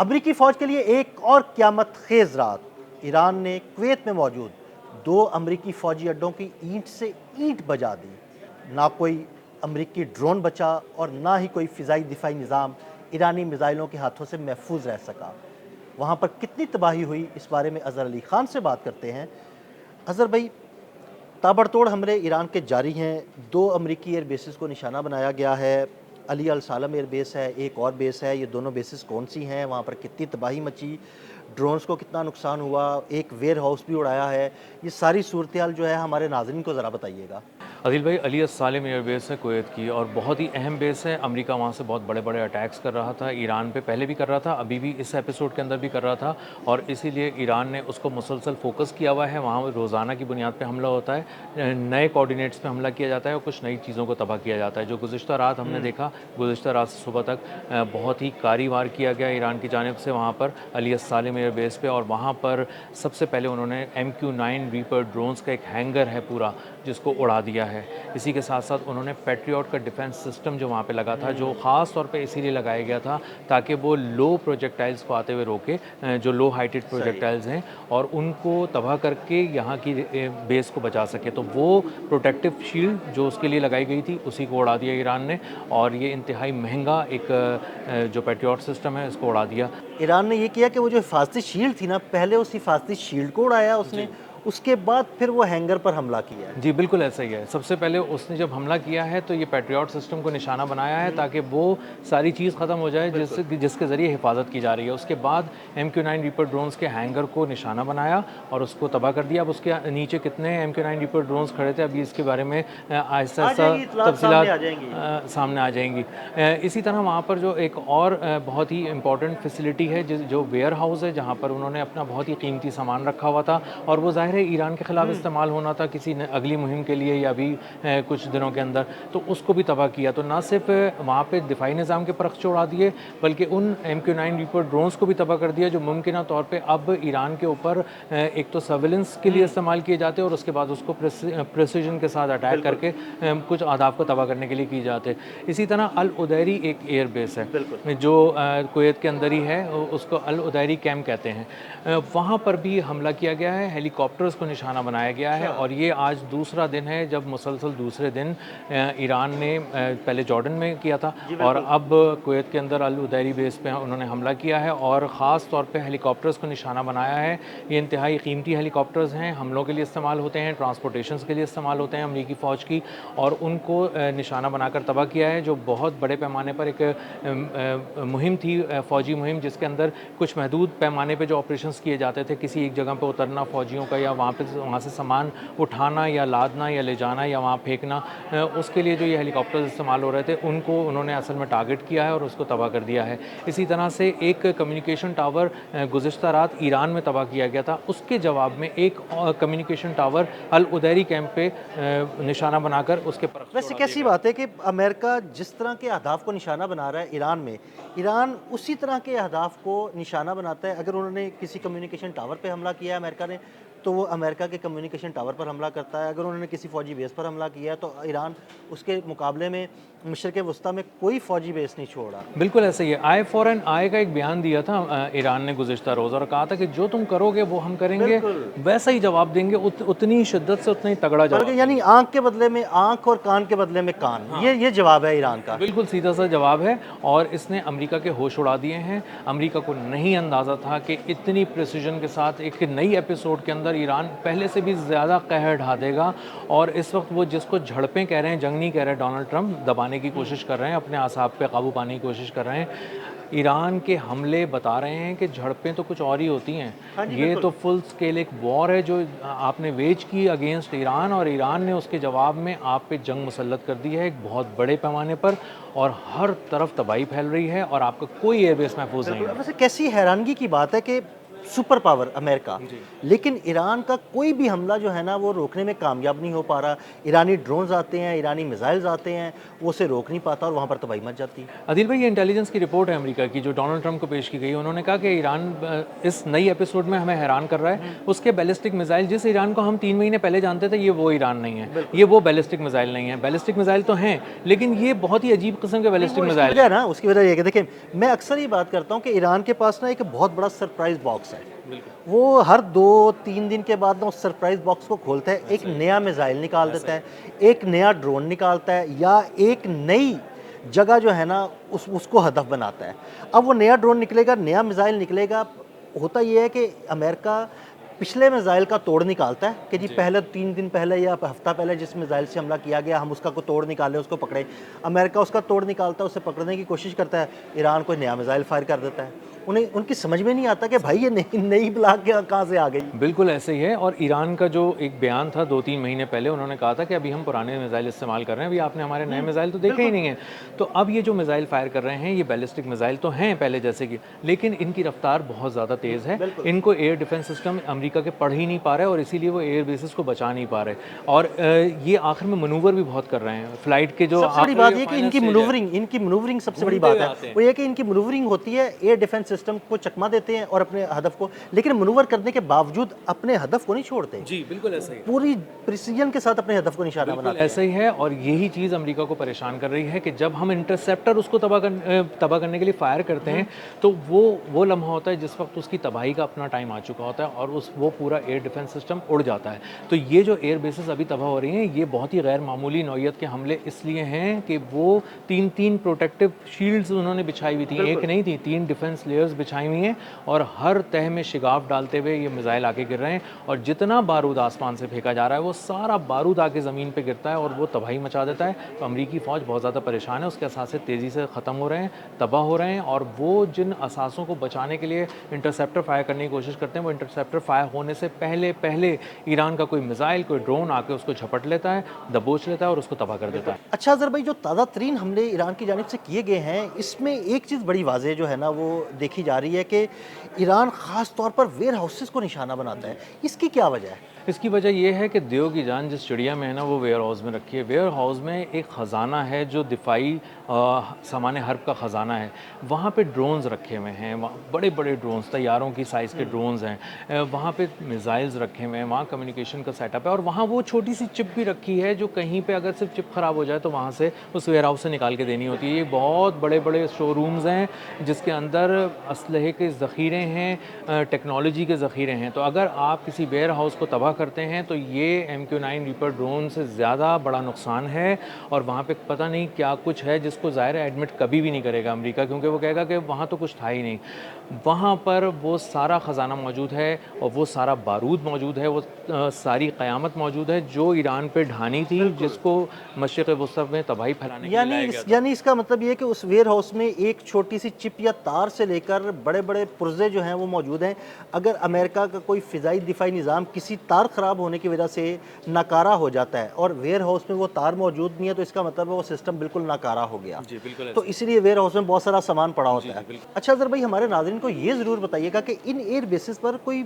अमरीकी फ़ौज के लिए एक और क़यामत खेज़ रात। ईरान ने कुवैत में मौजूद 2 अमरीकी फ़ौजी अड्डों की ईंट से ईंट बजा दी। ना कोई अमरीकी ड्रोन बचा और ना ही कोई फ़िज़ाई दिफ़ाई निज़ाम ईरानी मिज़ाइलों के हाथों से महफूज रह सका। वहाँ पर कितनी तबाही हुई, इस बारे में अज़हर अली ख़ान से बात करते हैं। अज़हर भाई, ताबड़तोड़ हमले ईरान के जारी हैं। 2 अमरीकी एयर बेसेस को निशाना बनाया गया है। अली अल सालम एयर बेस है, एक और बेस है। ये दोनों बेसेस कौन सी हैं? वहाँ पर कितनी तबाही मची? ड्रोन्स को कितना नुकसान हुआ? एक वेयर हाउस भी उड़ाया है। ये सारी सूरत-ए-हाल जो है हमारे नाज़रीन को ज़रा बताइएगा। अदिल भाई, अली सालेम एयर बेस है कुवैत की और बहुत ही अहम बेस है। अमेरिका वहाँ से बहुत बड़े बड़े अटैक्स कर रहा था। ईरान पे पहले भी कर रहा था, अभी भी इस एपिसोड के अंदर भी कर रहा था और इसीलिए ईरान ने उसको मुसलसल फोकस किया हुआ है। वहाँ रोज़ाना की बुनियाद पे हमला होता है, नए कोऑर्डिनेट्स पे हमला किया जाता है और कुछ नई चीज़ों को तबाह किया जाता है। जो गुज़िश्ता रात हमने देखा, गुज़िश्ता रात से सुबह तक बहुत ही कारी वार किया गया ईरान की जानिब से वहाँ पर अली सालेम एयर बेस पे। और वहाँ पर सबसे पहले उन्होंने MQ-9 रीपर ड्रोन्स का एक हैंगर है पूरा, जिसको उड़ा दिया है। इसी के साथ साथ उन्होंने पैट्रियट का डिफेंस सिस्टम जो वहाँ पे लगा था, जो ख़ास तौर पे इसीलिए लगाया गया था ताकि वो लो प्रोजेक्टाइल्स को आते हुए रोके, जो लो हाइटेड सही। प्रोजेक्टाइल्स हैं, और उनको तबाह करके यहाँ की बेस को बचा सके। तो वो प्रोटेक्टिव शील्ड जो उसके लिए लगाई गई थी, उसी को उड़ा दिया ईरान ने और ये इंतहाई महंगा एक जो पैट्रियट सिस्टम है, इसको उड़ा दिया। ईरान ने ये किया कि वो जो हिफाज़ती शील्ड थी ना, पहले उस हिफाज़ती शील्ड को उड़ाया उसने, उसके बाद फिर वो हैंगर पर हमला किया है। जी, बिल्कुल ऐसा ही है। सबसे पहले उसने जब हमला किया है तो ये पैट्रियट सिस्टम को निशाना बनाया है ताकि वो सारी चीज़ ख़त्म हो जाए जिसके ज़रिए हिफाजत की जा रही है। उसके बाद MQ-9 रीपर ड्रोन्स के हैंगर को निशाना बनाया और उसको तबाह कर दिया। अब उसके नीचे कितने MQ-9 रीपर ड्रोन्स खड़े थे, अभी इसके बारे में आहिस्ता-आहिस्ता सामने आ तफ़सीलात जाएंगी। सामने आ जाएंगी। इसी तरह वहाँ पर जो एक और बहुत ही इम्पॉर्टेंट फैसिलिटी है, जो वेयर हाउस है, जहाँ पर उन्होंने अपना बहुत ही कीमती सामान रखा हुआ था और वो ज़ाहिर है ईरान के ख़िलाफ़ इस्तेमाल होना था किसी ने अगली मुहिम के लिए या अभी कुछ दिनों के अंदर, तो उसको भी तबाह किया। तो ना सिर्फ वहाँ पे दिफाई निज़ाम के परख उड़ा दिए, बल्कि उन MQ-9 रीपर ड्रोन्स को भी तबाह कर दिया जो मुमकिन तौर पे अब ईरान के ऊपर एक तो सर्विलेंस के लिए इस्तेमाल किए जाते हैं और उसके बाद उसको प्रेसिजन के साथ अटैक करके कुछ अहदाफ को तबाह करने के लिए किए जाते हैं। इसी तरह अल उदैरी एक एयर बेस है जो कुवैत के अंदर ही है, उसको अल उदैरी कैम्प कहते हैं। वहाँ पर भी हमला किया गया है, हेलीकॉप्टर्स को निशाना बनाया गया है और ये आज दूसरा दिन है जब मुसलसल दूसरे दिन ईरान ने पहले जॉर्डन में किया था और अब कुवैत के अंदर अल उदैरी बेस पे उन्होंने हमला किया है और ख़ास तौर पे हेलीकॉप्टर्स को निशाना बनाया है। ये इंतहाई कीमती हेलीकॉप्टर्स हैं, हमलों के लिए इस्तेमाल होते हैं, ट्रांसपोर्टेशंस के लिए इस्तेमाल होते हैं अमरीकी फ़ौज की, और उनको निशाना बनाकर तबाह किया है। जो बहुत बड़े पैमाने पर एक मुहिम थी, फ़ौजी मुहिम, जिसके अंदर कुछ महदूद पैमाने पर जो ऑपरेशंस किए जाते थे, किसी एक जगह पर उतरना फ़ौजियों का या वहाँ से सामान उठाना या लादना या ले जाना या वहाँ फेंकना, उसके लिए जो ये हेलीकॉप्टर्स इस्तेमाल हो रहे थे उनको उन्होंने असल में टारगेट किया है और उसको तबाह कर दिया है। इसी तरह से एक कम्युनिकेशन टावर गुज़िश्ता रात ईरान में तबाह किया गया था, उसके जवाब में एक कम्युनिकेशन टावर अल उदैरी कैंप पे निशाना बनाकर उसके पर। वैसे कैसी बात है कि अमेरिका जिस तरह के अहदाफ को निशाना बना रहा है ईरान में, ईरान उसी तरह के अहदाफ को निशाना बनाता है। अगर उन्होंने किसी कम्युनिकेशन टावर पे हमला किया है अमेरिका ने, तो वो अमेरिका के कम्युनिकेशन टावर पर हमला करता है। अगर उन्होंने किसी फ़ौजी बेस पर हमला किया है तो ईरान उसके मुकाबले में मशरिक़ वस्ता में कोई फ़ौजी बेस नहीं छोड़ा। बिल्कुल ऐसा ही है। आई फॉर एन आई का एक बयान दिया था ईरान ने गुज़िश्ता रोज़ और कहा था कि जो तुम करोगे वो हम करेंगे, वैसा ही जवाब देंगे, उतनी शिद्दत से, उतना ही तगड़ा जवाब। यानी आँख के बदले में आँख और कान के बदले में कान। ये जवाब है ईरान का। बिल्कुल सीधा सा जवाब है और इसने अमेरिका के होश उड़ा दिए हैं। अमेरिका को नहीं अंदाज़ा था कि इतनी प्रिसिजन के साथ एक नई एपिसोड के अंदर ईरान पहले से भी ज़्यादा कहर ढा देगा और इस वक्त वो जिसको झड़पें कह रहे हैं, जंग नहीं कह रहे, डोनाल्ड ट्रंप दबाने की कोशिश कर रहे हैं, अपने आसाब पे काबू पाने की कोशिश कर रहे हैं। ईरान के हमले बता रहे हैं कि झड़पें तो कुछ और ही होती हैं। ये तो फुल स्केल एक वॉर है जो आपने वेज की अगेंस्ट ईरान और ईरान ने उसके जवाब में आप पे जंग मुसल्लत कर दी है एक बहुत बड़े पैमाने पर और हर तरफ तबाही फैल रही है और आपका कोई एयरबेस महफूज नहीं है। वैसे कैसी हैरानगी की बात है कि सुपर पावर अमेरिका, लेकिन ईरान का कोई भी हमला जो है ना वो रोकने में कामयाब नहीं हो पा रहा। ईरानी ड्रोन्स आते हैं, ईरानी मिसाइल्स आते हैं, वो उसे रोक नहीं पाता और वहाँ पर तबाही मच जाती है। आदिल भाई, ये इंटेलिजेंस की रिपोर्ट है अमेरिका की जो डोनाल्ड ट्रंप को पेश की गई। उन्होंने कहा कि ईरान इस नई एपिसोड में हमें हैरान कर रहा है। उसके बैलिस्टिक मिसाइल, जिस ईरान को हम 3 महीने पहले जानते थे, ये वो ईरान नहीं है, ये वो बैलिस्टिक मिसाइल नहीं है। बैलिस्टिक मिसाइल तो हैं, लेकिन ये बहुत ही अजीब किस्म के बैलिस्टिक मिसाइल वजह ना, उसकी वजह ये है कि देखिए, मैं अक्सर ये बात करता हूँ कि ईरान के पास ना एक बहुत बड़ा सरप्राइज बॉक्स है। वो हर 2-3 दिन के बाद ना उस सरप्राइज बॉक्स को खोलता है, एक नया मिसाइल निकाल देता है, एक नया ड्रोन निकालता है, या एक नई जगह जो है ना उसको हदफ बनाता है। अब वो नया ड्रोन निकलेगा, नया मिसाइल निकलेगा। होता ये है कि अमेरिका पिछले मिसाइल का तोड़ निकालता है कि जी पहले 3 दिन पहले या हफ्ता पहले जिस मिसाइल से हमला किया गया, हम उसका को तोड़ निकालें, उसको पकड़े। अमेरिका उसका तोड़ निकालता है, उसे पकड़ने की कोशिश करता है, ईरान कोई नया मिसाइल फायर कर देता है। उनकी समझ में नहीं आता कि भाई ये नई ब्लाक कहाँ से आ गई। बिल्कुल ऐसे ही है। और ईरान का जो एक बयान था 2-3 महीने पहले, उन्होंने कहा था कि अभी हम पुराने मिसाइल इस्तेमाल कर रहे हैं, अभी आपने हमारे नए मिसाइल तो देखे ही नहीं है। तो अब ये जो मिसाइल फायर कर रहे हैं, ये बैलिस्टिक मिसाइल तो हैं पहले जैसे कि, लेकिन इनकी रफ्तार बहुत ज़्यादा तेज़ है। इनको एयर डिफेंस सिस्टम अमेरिका के पढ़ ही नहीं पा रहे और इसीलिए वो एयर बेसिस को बचा नहीं पा रहे। और ये आखिर में मनूवर भी बहुत कर रहे हैं फ्लाइट के जो। सबसे बड़ी बात ये कि इनकी मनूवरिंग सबसे बड़ी बात है, वो ये कि इनकी मनूवरिंग होती है, एयर डिफेंस सिस्टम को चकमा देते हैं और अपने हदफ को, लेकिन मनूवर करने के बावजूद अपने हदफ को नहीं छोड़ते। जी बिल्कुल ऐसा ही, पूरी प्रिसीजन के साथ अपने हदफ को निशाना बनाते हैं। ऐसा ही है। और यही चीज़ अमेरिका को परेशान कर रही है कि जब हम इंटरसेप्टर उसको तबाह करने के लिए फायर करते हैं, तो वो लम्हा होता है जिस वक्त उसकी तबाही का अपना टाइम आ चुका होता है और वो पूरा एयर डिफेंस सिस्टम उड़ जाता है। तो ये जो एयर बेसिस अभी तबाह हो रही हैं, ये बहुत ही गैर मामूली नौयत के हमले इसलिए हैं कि वो 3 प्रोटेक्टिव शील्ड्स उन्होंने बिछाई हुई थी, एक नहीं थी, 3 डिफेंस लेयर्स बिछाई हुई हैं और हर तह में शिगाफ डालते हुए ये मिसाइल आके गिर रहे हैं। और जितना बारूद आसमान से फेंका जा रहा है, वो सारा बारूद आके ज़मीन पे गिरता है और वो तबाही मचा देता है। तो अमरीकी फ़ौज बहुत ज़्यादा परेशान है, उसके असासे तेज़ी से ख़त्म हो रहे हैं, तबाह हो रहे हैं। और वो जिन असासों को बचाने के लिए इंटरसेप्टर फायर करने की कोशिश करते हैं, वो इंटरसेप्टर फायर होने से पहले ईरान का कोई मिसाइल, कोई ड्रोन आके उसको झपट लेता है, दबोच लेता है और उसको तबाह कर देता है। अच्छा अज़र भाई, जो ताज़ा तरीन हमले ईरान की जानिब से किए गए हैं, इसमें एक चीज़ बड़ी वाज़ेह जो है ना वो देखी जा रही है कि ईरान ख़ास तौर पर वेयर हाउसेस को निशाना बनाता है। इसकी क्या वजह है? इसकी वजह यह है कि देव की जान जिस चिड़िया में है ना, वो वेयर हाउस में रखी है। वेयर हाउस में एक ख़जाना है जो दिफाई सामान हर्ब का ख़जाना है। वहाँ पे ड्रोन्स रखे हुए हैं, वहाँ बड़े बड़े ड्रोन्स, तैयारों की साइज़ के ड्रोन्स हैं, वहाँ पे मिसाइल्स रखे हुए हैं, वहाँ कम्युनिकेशन का सेटअप है और वहाँ वो छोटी सी चिप भी रखी है जो कहीं पे अगर सिर्फ चिप ख़राब हो जाए तो वहाँ से उस वेयर हाउस से निकाल के देनी होती है। ये बहुत बड़े बड़े शोरूम्स हैं जिसके अंदर असलहे के ज़ख़ीरे हैं, टेक्नोलॉजी के ज़ख़ीरे हैं। तो अगर आप किसी वेयर हाउस को तबाह करते हैं तो ये MQ-9 रीपर ड्रोन से ज़्यादा बड़ा नुकसान है। और वहाँ पे पता नहीं क्या कुछ है जिसको ज़ाहिर है एडमिट कभी भी नहीं करेगा अमेरिका, क्योंकि वो कहेगा कि वहाँ तो कुछ था ही नहीं। वहाँ पर वो सारा ख़जाना मौजूद है और वो सारा बारूद मौजूद है, वो सारी क़यामत मौजूद है जो ईरान पे ढानी थी, जिसको मशरिक़ वसत में तबाही फैलाने के लिए लाया गया था। यानी इसका मतलब ये है कि उस वेयर हाउस में एक छोटी सी चिप या तार से लेकर बड़े बड़े पुर्जे जो हैं वो मौजूद हैं। अगर अमेरिका का कोई फ़िज़ाई दिफाई निज़ाम किसी तार ख़राब होने की वजह से नाकारा हो जाता है और वेयर हाउस में वो तार मौजूद नहीं है, तो इसका मतलब है वो सिस्टम बिल्कुल नाकारा हो गया। जी बिल्कुल। तो इसीलिए वेयर हाउस में बहुत सारा सामान पड़ा होता है। अच्छा अज़र भाई, हमारे नाज़रीन को ये ज़रूर बताइएगा कि इन एयर बेसिस पर कोई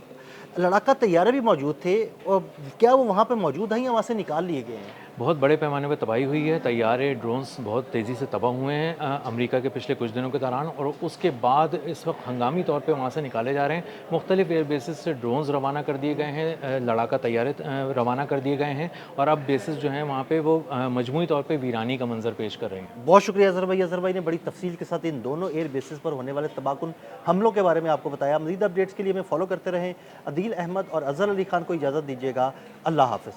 लड़ाका तैयारे भी मौजूद थे और क्या वो वहाँ पे मौजूद हैं या वहाँ से निकाल लिए गए हैं? बहुत बड़े पैमाने पर तबाही हुई है, तैयारे ड्रोन्स बहुत तेज़ी से तबाह हुए हैं अमेरिका के पिछले कुछ दिनों के दौरान। और उसके बाद इस वक्त हंगामी तौर पे वहाँ से निकाले जा रहे हैं। मुख्तलिफ एयर बेसिस से ड्रोन्स रवाना कर दिए गए हैं, लड़ाका तैयारे रवाना कर दिए गए हैं और अब बेसिस जो हैं वहाँ पे वो मजमूई तौर पे वीरानी का मंजर पेश कर रहे हैं। बहुत शुक्रिया अज़हर भाई। अज़हर भाई ने बड़ी तफसील के साथ इन दोनों एयर बेसिस पर होने वाले तबाहकुन हमलों के बारे में आपको बताया। मज़ीद अपडेट्स के लिए हमें फॉलो करते रहें। अदील अहमद और अज़हर अली खान को इजाज़त दीजिएगा। अल्लाह हाफ़िज़।